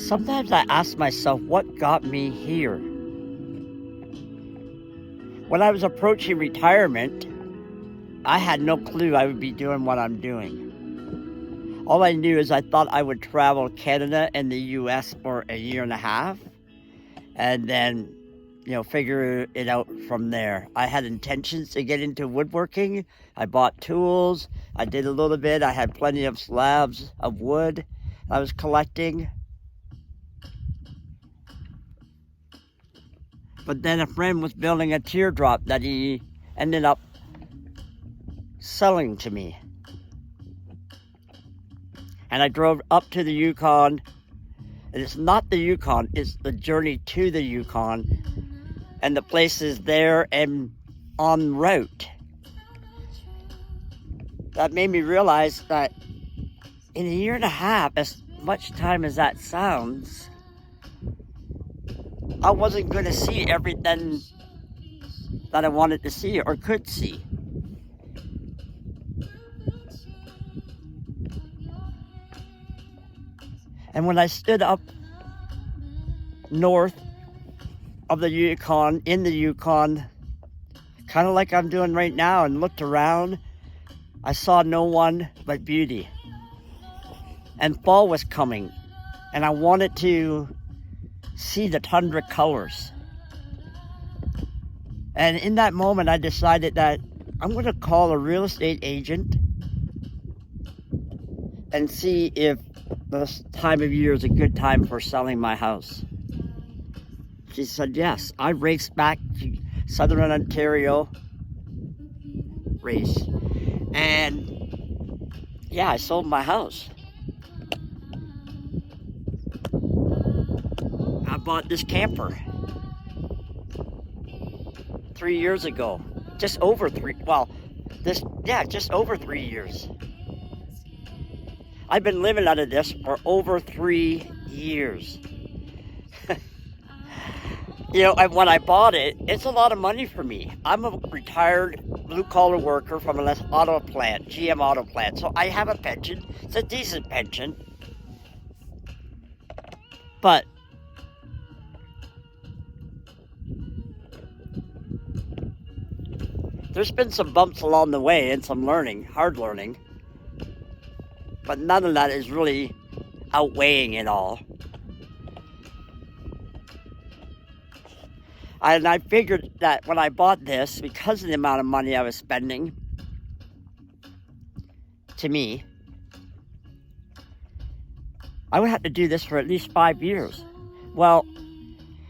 Sometimes I ask myself what got me here. When I was approaching retirement, I had no clue I would be doing what I'm doing. All I knew is I thought I would travel Canada and the US for a year and a half and then, figure it out from there. I had intentions to get into woodworking. I bought tools. I did a little bit. I had plenty of slabs of wood I was collecting. But then a friend was building a teardrop that he ended up selling to me. And I drove up to the Yukon. And it's not the Yukon, it's the journey to the Yukon. And the places there and en route. That made me realize that in a year and a half, as much time as that sounds, I wasn't going to see everything that I wanted to see or could see. And when I stood up north of the Yukon, in the Yukon, kind of like I'm doing right now, and looked around, I saw no one but beauty. And fall was coming, and I wanted to see the tundra colors. And in that moment, I decided that I'm going to call a real estate agent and see if this time of year is a good time for selling my house. She said yes. I raced back to Southern Ontario, and yeah, I sold my house. I bought this camper 3 years ago. Just over 3 years. I've been living out of this for over 3 years. When I bought it, it's a lot of money for me. I'm a retired blue-collar worker from an auto plant, GM auto plant, so I have a pension. It's a decent pension. But there's been some bumps along the way and some learning, hard learning. But none of that is really outweighing it all. And I figured that when I bought this, because of the amount of money I was spending, to me, I would have to do this for at least 5 years. Well,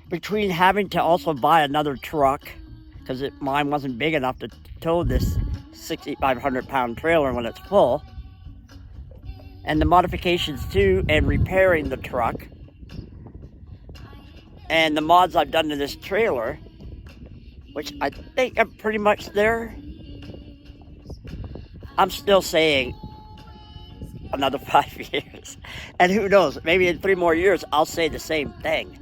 between having to also buy another truck, because mine wasn't big enough to tow this 6,500-pound trailer when it's full, and the modifications too, and repairing the truck, and the mods I've done to this trailer, which I think I'm pretty much there, I'm still saying another 5 years. And who knows, maybe in 3 more years, I'll say the same thing.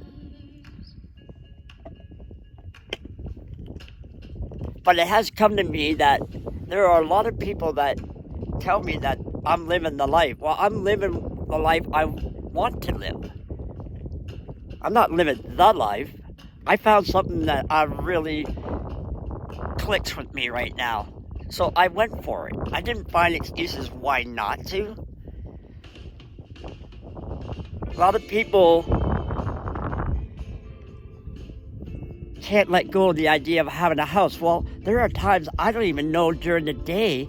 But it has come to me that there are a lot of people that tell me that I'm living the life. Well, I'm living the life I want to live. I'm not living the life. I found something that really clicks with me right now. So I went for it. I didn't find excuses why not to. A lot of people can't let go of the idea of having a house. Well, there are times I don't even know during the day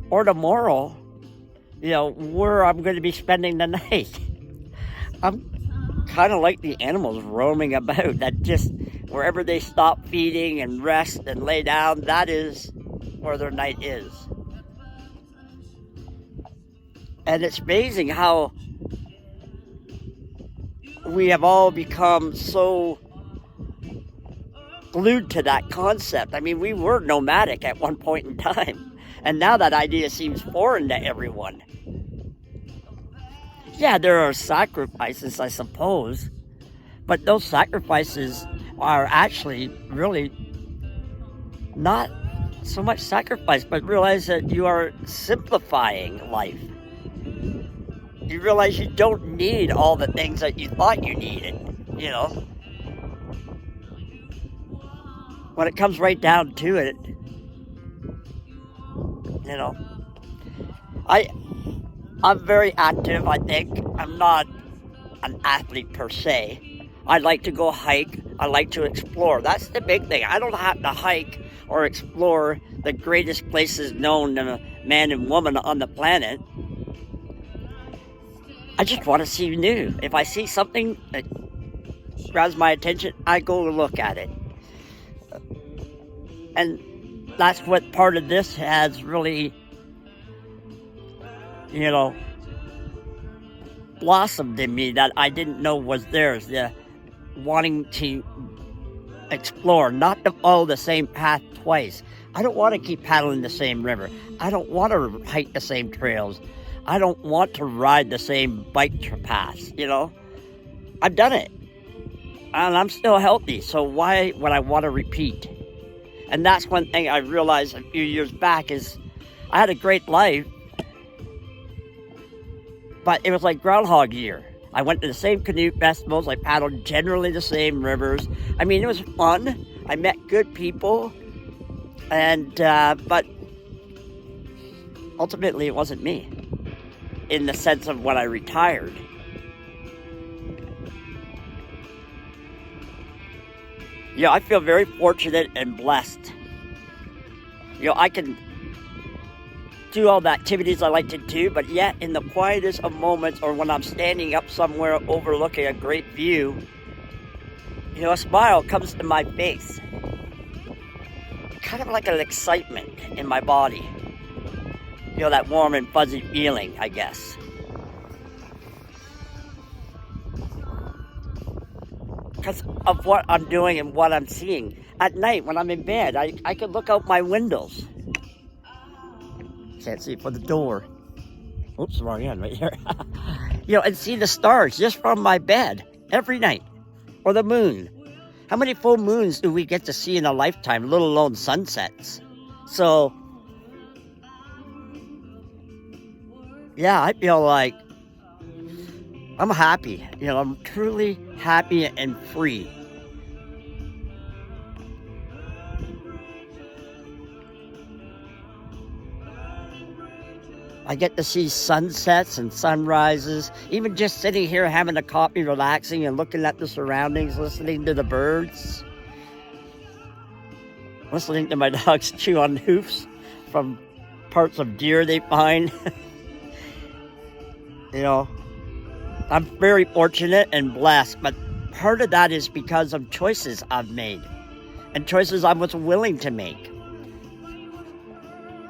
or tomorrow, where I'm going to be spending the night. I'm kind of like the animals roaming about, that just wherever they stop feeding and rest and lay down, that is where their night is. And it's amazing how we have all become so glued to that concept. I mean, we were nomadic at one point in time, and now that idea seems foreign to everyone. Yeah, there are sacrifices, I suppose, but those sacrifices are actually really not so much sacrifice, but realize that you are simplifying life. you realize you don't need all the things that you thought you needed, you know. When it comes right down to it, you know. I'm very active, I think. I'm not an athlete per se. I like to go hike. I like to explore. That's the big thing. I don't have to hike or explore the greatest places known to man and woman on the planet. I just want to see new. If I see something that grabs my attention, I go look at it. And that's what part of this has really, you know, blossomed in me that I didn't know was there. The wanting to explore, not to follow the same path twice. I don't want to keep paddling the same river. I don't want to hike the same trails. I don't want to ride the same bike paths, you know. I've done it. And I'm still healthy, so why would I want to repeat? And that's one thing I realized a few years back is I had a great life, but it was like Groundhog Year. I went to the same canoe festivals. I paddled generally the same rivers. I mean, it was fun. I met good people. And, but ultimately it wasn't me in the sense of when I retired. You know, I feel very fortunate and blessed. You know, I can do all the activities I like to do, but yet in the quietest of moments or when I'm standing up somewhere overlooking a great view, you know, a smile comes to my face. Kind of like an excitement in my body. You know, that warm and fuzzy feeling, I guess. Because of what I'm doing and what I'm seeing. At night, when I'm in bed, I can look out my windows. Can't see for the door. Oops, wrong end right here. You know, and see the stars just from my bed every night. Or the moon. How many full moons do we get to see in a lifetime, let alone sunsets? So, yeah, I feel like I'm happy. You know, I'm truly happy and free. I get to see sunsets and sunrises, even just sitting here having a coffee, relaxing and looking at the surroundings, listening to the birds, listening to my dogs chew on hoofs from parts of deer they find. You know, I'm very fortunate and blessed, but part of that is because of choices I've made and choices I was willing to make.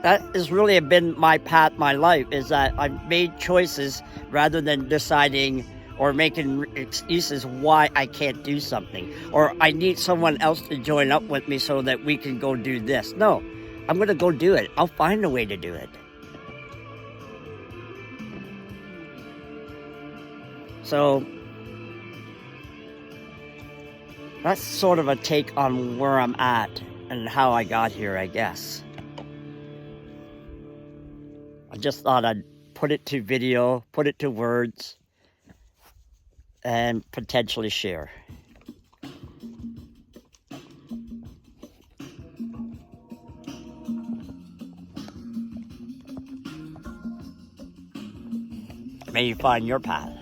That has really been my path, my life, is that I've made choices rather than deciding or making excuses why I can't do something. Or I need someone else to join up with me so that we can go do this. No, I'm going to go do it. I'll find a way to do it. So that's sort of a take on where I'm at and how I got here, I guess. I just thought I'd put it to video, put it to words, and potentially share. May you find your path.